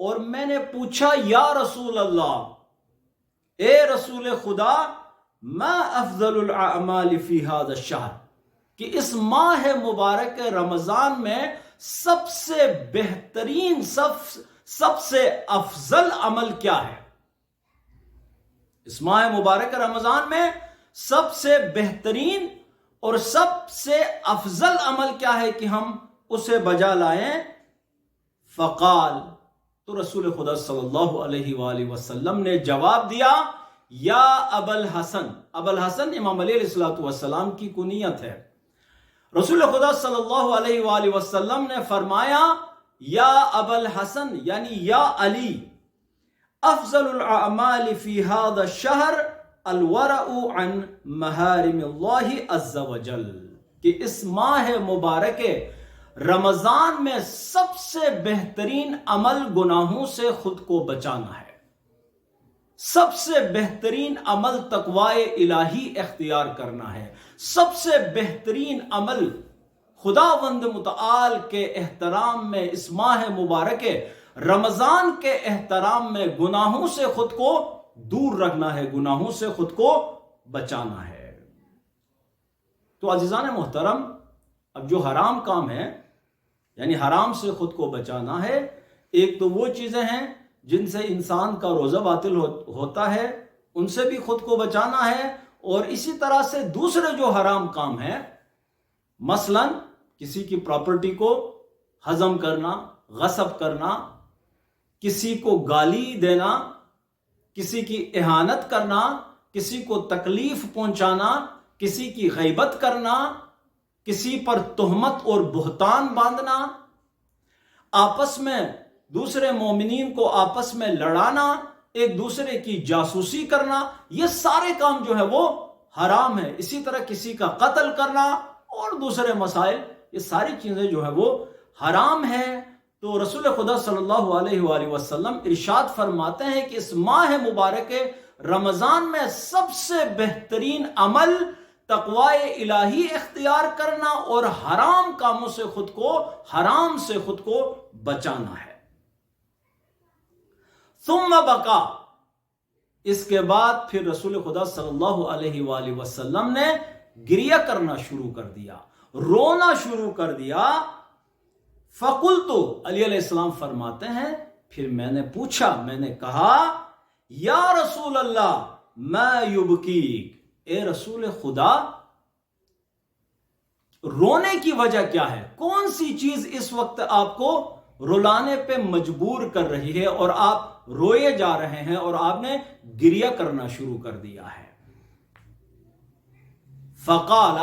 اور میں نے پوچھا یا رسول اللہ، اے رسول خدا، ما افضل الاعمال فی هذا الشہر، کہ اس ماہ مبارک رمضان میں سب سے بہترین، سب سے افضل عمل کیا ہے؟ اس ماہ مبارک رمضان میں سب سے بہترین اور سب سے افضل عمل کیا ہے کہ ہم اسے بجا لائیں؟ فقال، تو رسول خدا صلی اللہ علیہ وآلہ وسلم نے جواب دیا، یا ابا الحسن۔ ابا الحسن امام علی علیہ السلام کی کنیت ہے۔ رسول خدا صلی اللہ علیہ وآلہ وسلم نے فرمایا، یا ابا الحسن یعنی یا علی، افضل الاعمال فی هذا الشہر الورع عن محارم اللہ عز وجل، کہ اس ماہ مبارک رمضان میں سب سے بہترین عمل گناہوں سے خود کو بچانا ہے، سب سے بہترین عمل تقوی الہی اختیار کرنا ہے، سب سے بہترین عمل خداوند متعال کے احترام میں اس ماہ مبارک رمضان کے احترام میں گناہوں سے خود کو دور رکھنا ہے، گناہوں سے خود کو بچانا ہے۔ تو عزیزان محترم، اب جو حرام کام ہے یعنی حرام سے خود کو بچانا ہے، ایک تو وہ چیزیں ہیں جن سے انسان کا روزہ باطل ہوتا ہے، ان سے بھی خود کو بچانا ہے، اور اسی طرح سے دوسرے جو حرام کام ہیں، مثلا کسی کی پراپرٹی کو ہضم کرنا، غصب کرنا، کسی کو گالی دینا، کسی کی اہانت کرنا، کسی کو تکلیف پہنچانا، کسی کی غیبت کرنا، کسی پر تہمت اور بہتان باندھنا، آپس میں دوسرے مومنین کو آپس میں لڑانا، ایک دوسرے کی جاسوسی کرنا، یہ سارے کام جو ہے وہ حرام ہے۔ اسی طرح کسی کا قتل کرنا اور دوسرے مسائل، یہ ساری چیزیں جو ہے وہ حرام ہے۔ تو رسول خدا صلی اللہ علیہ وآلہ وسلم ارشاد فرماتے ہیں کہ اس ماہ مبارک رمضان میں سب سے بہترین عمل تقوی الہی اختیار کرنا اور حرام کاموں سے خود کو، حرام سے خود کو بچانا ہے۔ ثم بقا، اس کے بعد پھر رسول خدا صلی اللہ علیہ وآلہ وسلم نے گریہ کرنا شروع کر دیا، رونا شروع کر دیا۔ فقلت، علی علیہ السلام فرماتے ہیں پھر میں نے پوچھا، میں نے کہا، یا رسول اللہ ما یبکیک، اے رسول خدا رونے کی وجہ کیا ہے؟ کون سی چیز اس وقت آپ کو رلانے پہ مجبور کر رہی ہے اور آپ روئے جا رہے ہیں اور آپ نے گریہ کرنا شروع کر دیا ہے؟ فقال،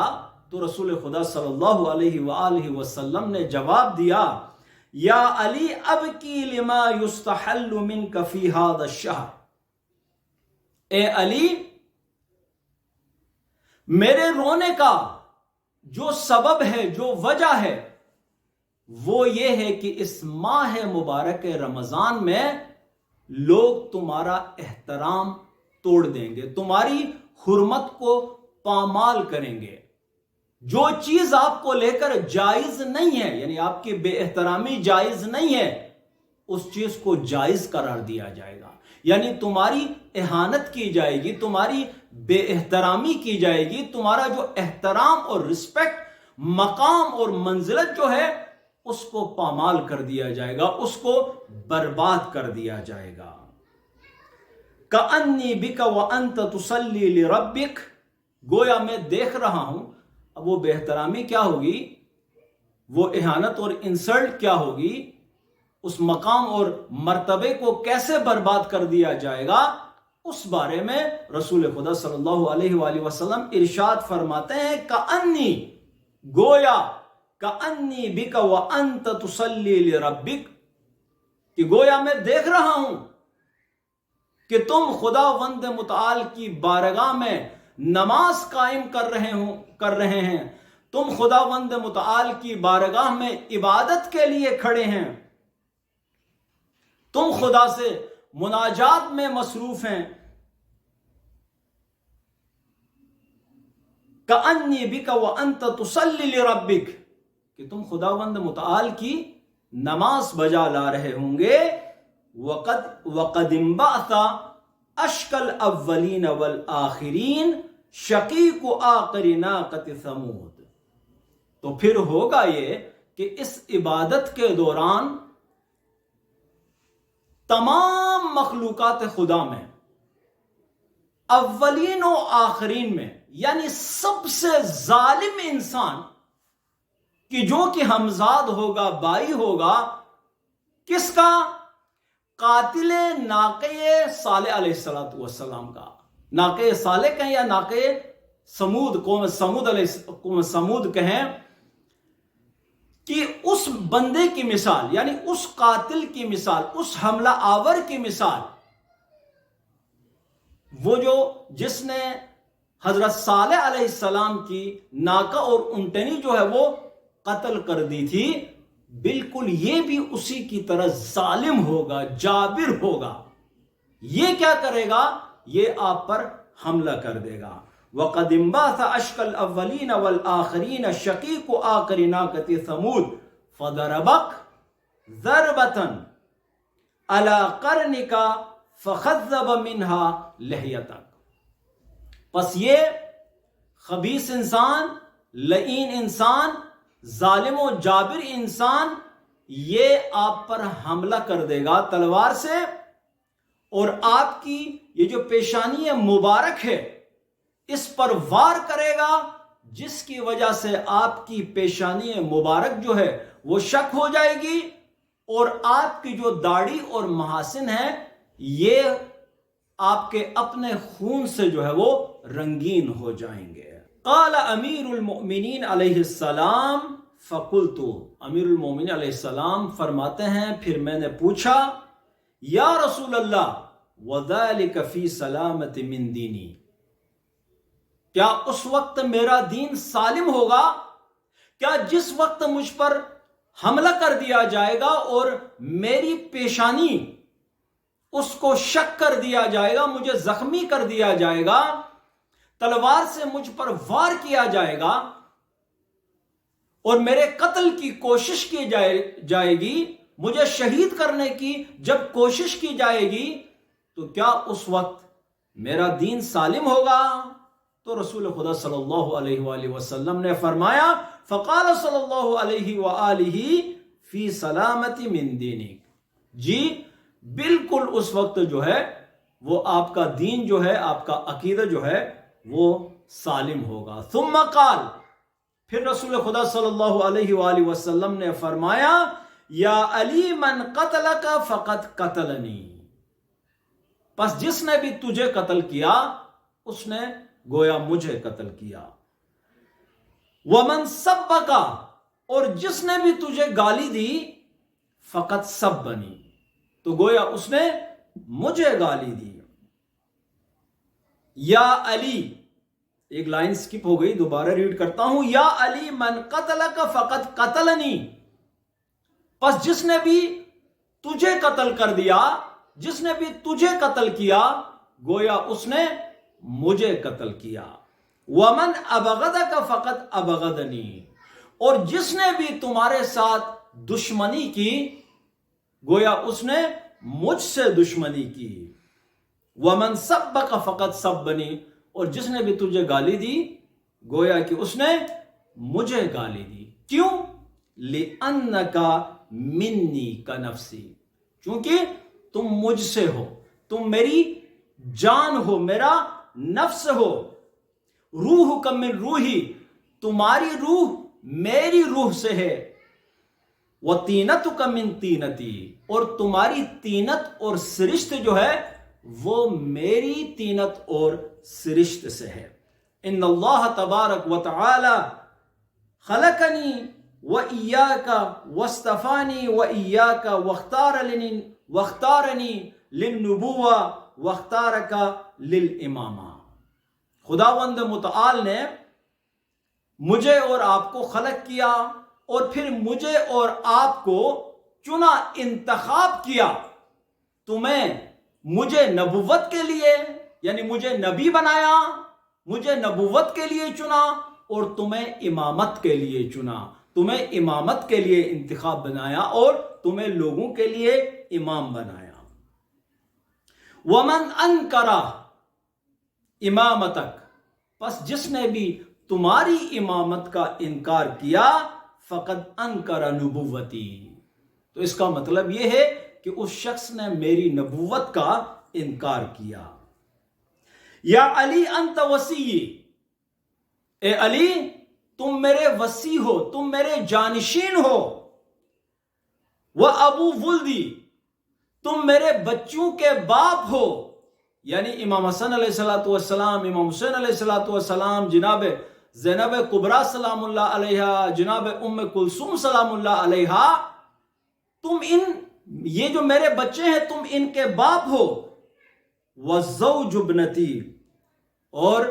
تو رسول خدا صلی اللہ علیہ وآلہ وسلم نے جواب دیا، یا علی ابکی لما یستحل منک فی ھذا الشہر، اے علی میرے رونے کا جو سبب ہے، جو وجہ ہے، وہ یہ ہے کہ اس ماہ مبارک رمضان میں لوگ تمہارا احترام توڑ دیں گے، تمہاری حرمت کو پامال کریں گے۔ جو چیز آپ کو لے کر جائز نہیں ہے، یعنی آپ کی بے احترامی جائز نہیں ہے، اس چیز کو جائز قرار دیا جائے گا، یعنی تمہاری اہانت کی جائے گی، تمہاری بے احترامی کی جائے گی، تمہارا جو احترام اور رسپیکٹ، مقام اور منزلت جو ہے اس کو پامال کر دیا جائے گا، اس کو برباد کر دیا جائے گا۔ کأنی بک وانت تصلی لربک، گویا میں دیکھ رہا ہوں۔ اب وہ بے احترامی کیا ہوگی، وہ اہانت اور انسلٹ کیا ہوگی، اس مقام اور مرتبے کو کیسے برباد کر دیا جائے گا، اس بارے میں رسول خدا صلی اللہ علیہ وآلہ وسلم ارشاد فرماتے ہیں، کأنی، گویا، کأنی بک وانت تصلی لربک، کہ گویا میں دیکھ رہا ہوں کہ تم خداوند متعال کی بارگاہ میں نماز قائم کر رہے ہیں، تم خداوند متعال کی بارگاہ میں عبادت کے لیے کھڑے ہیں، تم خدا سے مناجات میں مصروف ہیں۔ کأنی بک وانت تصلی لربک، کہ تم خداوند متعال کی نماز بجا لا رہے ہوں گے، وقد انبعث اشقى الاولین والآخرین شقیق آخر ناقۃ ثمود. تو پھر ہوگا یہ کہ اس عبادت کے دوران تمام مخلوقات خدا میں، اولین و آخرین میں، یعنی سب سے ظالم انسان کہ جو کہ ہمزاد ہوگا، بائی ہوگا، کس کا؟ قاتل ناقہ صالح علیہ السلام کا. ناقہ صالح کہیں یا ناقہ سمود، قوم سمود کہیں، کہ اس بندے کی مثال، یعنی اس قاتل کی مثال، اس حملہ آور کی مثال، وہ جس نے حضرت صالح علیہ السلام کی ناقہ اور اونٹنی جو ہے وہ قتل کر دی تھی، بالکل یہ بھی اسی کی طرح ظالم ہوگا، جابر ہوگا. یہ کیا کرے گا؟ یہ آپ پر حملہ کر دے گا. وَقَدْ انبعث أَشْقَى الْأَوَّلِينَ وَالْآخِرِينَ شَقِيقُ آخر ناقة ثمود فَضَرَبَكَ ضَرْبَةً عَلَى قَرْنِكَ فَخَذَّبَ مِنْهَا لِحْيَتَكَ. پس یہ خبیث انسان، لعین انسان، ظالم و جابر انسان، یہ آپ پر حملہ کر دے گا تلوار سے، اور آپ کی یہ جو پیشانی مبارک ہے اس پر وار کرے گا، جس کی وجہ سے آپ کی پیشانی مبارک جو ہے وہ شک ہو جائے گی، اور آپ کی جو داڑھی اور محاسن ہے یہ آپ کے اپنے خون سے جو ہے وہ رنگین ہو جائیں گے. قال امیر المؤمنین علیہ السلام فقلت، امیر المؤمنین علیہ السلام فرماتے ہیں پھر میں نے پوچھا، یا رسول اللہ وذالک فی سلامت من دینی، کیا اس وقت میرا دین سالم ہوگا؟ کیا جس وقت مجھ پر حملہ کر دیا جائے گا اور میری پیشانی اس کو شک کر دیا جائے گا، مجھے زخمی کر دیا جائے گا، تلوار سے مجھ پر وار کیا جائے گا اور میرے قتل کی کوشش کی جائے گی، مجھے شہید کرنے کی جب کوشش کی جائے گی، تو کیا اس وقت میرا دین سالم ہوگا؟ تو رسول خدا صلی اللہ علیہ وآلہ وسلم نے فرمایا، فقال صلی اللہ علیہ وآلہ فی سلامت من دینک، جی بالکل اس وقت جو ہے وہ آپ کا دین جو ہے، آپ کا عقیدہ جو ہے وہ سالم ہوگا. ثم قال، پھر رسول خدا صلی اللہ علیہ وآلہ وسلم نے فرمایا، یا علی من قتلک فقد قتلنی، پس جس نے بھی تجھے قتل کیا اس نے گویا مجھے قتل کیا. ومن سبک، اور جس نے بھی تجھے گالی دی، فقط سبنی، تو گویا اس نے مجھے گالی دی. یا علی، ایک لائن سکپ ہو گئی، دوبارہ ریڈ کرتا ہوں، یا علی من قتلک فقط قتلنی، پس جس نے بھی تجھے قتل کر دیا، جس نے بھی تجھے قتل کیا، گویا اس نے مجھے قتل کیا. ومن ابغضک فقط ابغضنی، اور جس نے بھی تمہارے ساتھ دشمنی کی، گویا اس نے مجھ سے دشمنی کی. ومن سبک فقط سبنی، اور جس نے بھی تجھے گالی دی، گویا کہ اس نے مجھے گالی دی. کیوں؟ لِأَنَّكَ مِنِّي كَنَفْسِي، چونکہ تم مجھ سے ہو، تم میری جان ہو، میرا نفس ہو. روح کا من روحی، تمہاری روح میری روح سے ہے. وَطِينَتُكَ مِن طِينَتِي، اور تمہاری طینت اور سرشت جو ہے وہ میری طینت اور سرشت سے ہے. ان اللہ تبارک و تعالی خلقنی وَإِيَّاكَ وَاصْطَفَانِي وَإِيَّاكَ وَاخْتَارَنِي لِلنُّبُوَّةِ وَاخْتَارَكَ لِلْإِمَامَةِ. خداوند متعال نے مجھے اور آپ کو خلق کیا اور پھر مجھے اور آپ کو چنا، انتخاب کیا، تمہیں مجھے نبوت کے لیے، یعنی مجھے نبی بنایا، مجھے نبوت کے لیے چنا، اور تمہیں امامت کے لیے چنا، تمہیں امامت کے لیے انتخاب بنایا اور تمہیں لوگوں کے لیے امام بنایا. ومن انکرا امامتک، پس جس نے بھی تمہاری امامت کا انکار کیا، فقد انکر نبوتی، تو اس کا مطلب یہ ہے کہ اس شخص نے میری نبوت کا انکار کیا۔ یا علی انت وصی، اے علی تم میرے وصی ہو، تم میرے جانشین ہو۔ وہ ابو ولدی، تم میرے بچوں کے باپ ہو، یعنی امام حسن علیہ السلام، امام حسین علیہ السلام، جناب زینب کبریٰ سلام اللہ علیہ، جناب ام کلثوم سلام اللہ علیہ، تم یہ جو میرے بچے ہیں تم ان کے باپ ہو۔ وزوج ابنتی، اور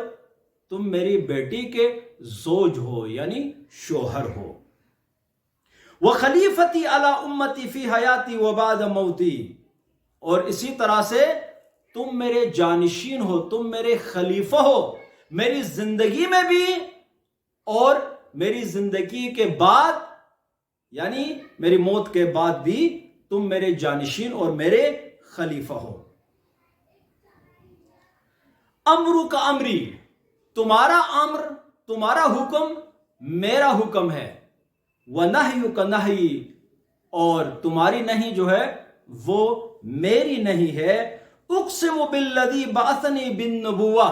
تم میری بیٹی کے زوج ہو، یعنی شوہر ہو۔ وخلیفتی علی امتی فی حیاتی وبعد موتی، اور اسی طرح سے تم میرے جانشین ہو، تم میرے خلیفہ ہو میری زندگی میں بھی اور میری زندگی کے بعد، یعنی میری موت کے بعد بھی تم میرے جانشین اور میرے خلیفہ ہو۔ امرو کا امری، تمہارا امر، تمہارا حکم میرا حکم ہے۔ وَنَحْيُ کا نہی، اور تمہاری نہیں جو ہے وہ میری نہیں ہے۔ اقسم بالذی بعثنی بالنبوہ،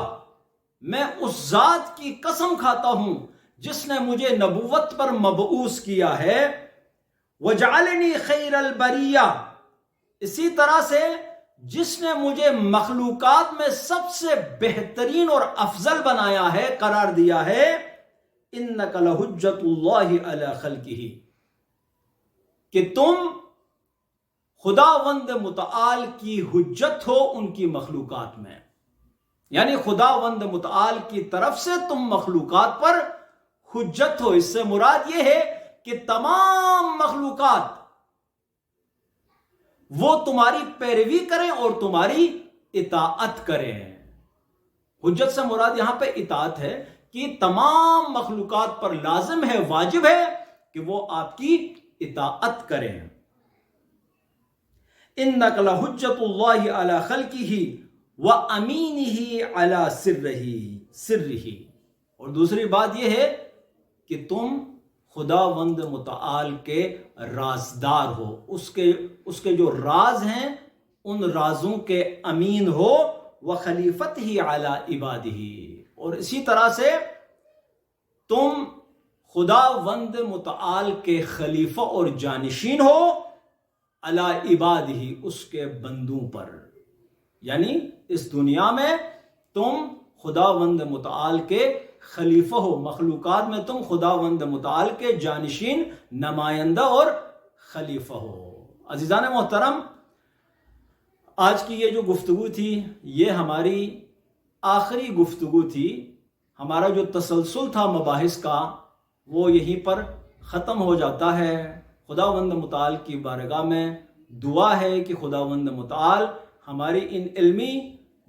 میں اس ذات کی قسم کھاتا ہوں جس نے مجھے نبوت پر مبعوث کیا ہے۔ وجعلنی خیر البریہ، اسی طرح سے جس نے مجھے مخلوقات میں سب سے بہترین اور افضل بنایا ہے، قرار دیا ہے۔ انک لحجۃ اللہ علی خلقہ، کہ تم خداوند متعال کی حجت ہو ان کی مخلوقات میں، یعنی خداوند متعال کی طرف سے تم مخلوقات پر حجت ہو۔ اس سے مراد یہ ہے کہ تمام مخلوقات وہ تمہاری پیروی کریں اور تمہاری اطاعت کریں۔ حجت سے مراد یہاں پہ اطاعت ہے کہ تمام مخلوقات پر لازم ہے، واجب ہے کہ وہ آپ کی اطاعت کریں۔ انک لحجۃ اللہ علی خلقہ وامینہ علی سرہ، اور دوسری بات یہ ہے کہ تم خداوند متعال کے رازدار ہو، اس کے جو راز ہیں ان رازوں کے امین ہو۔ وخلیفتہ علی عبادہ، اور اسی طرح سے تم خداوند متعال کے خلیفہ اور جانشین ہو، علی عبادہ، اس کے بندوں پر، یعنی اس دنیا میں تم خداوند متعال کے خلیفہ ہو، مخلوقات میں تم خداوند متعال کے جانشین، نمائندہ اور خلیفہ ہو۔ عزیزان محترم، آج کی یہ جو گفتگو تھی یہ ہماری آخری گفتگو تھی۔ ہمارا جو تسلسل تھا مباحث کا وہ یہیں پر ختم ہو جاتا ہے۔ خداوند متعال کی بارگاہ میں دعا ہے کہ خداوند متعال ہماری ان علمی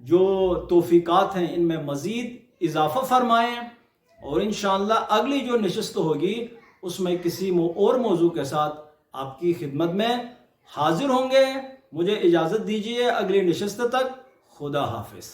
جو توفیقات ہیں ان میں مزید اضافہ فرمائیں، اور انشاءاللہ اگلی جو نشست ہوگی اس میں کسی اور موضوع کے ساتھ آپ کی خدمت میں حاضر ہوں گے۔ مجھے اجازت دیجیے اگلی نشست تک، خدا حافظ۔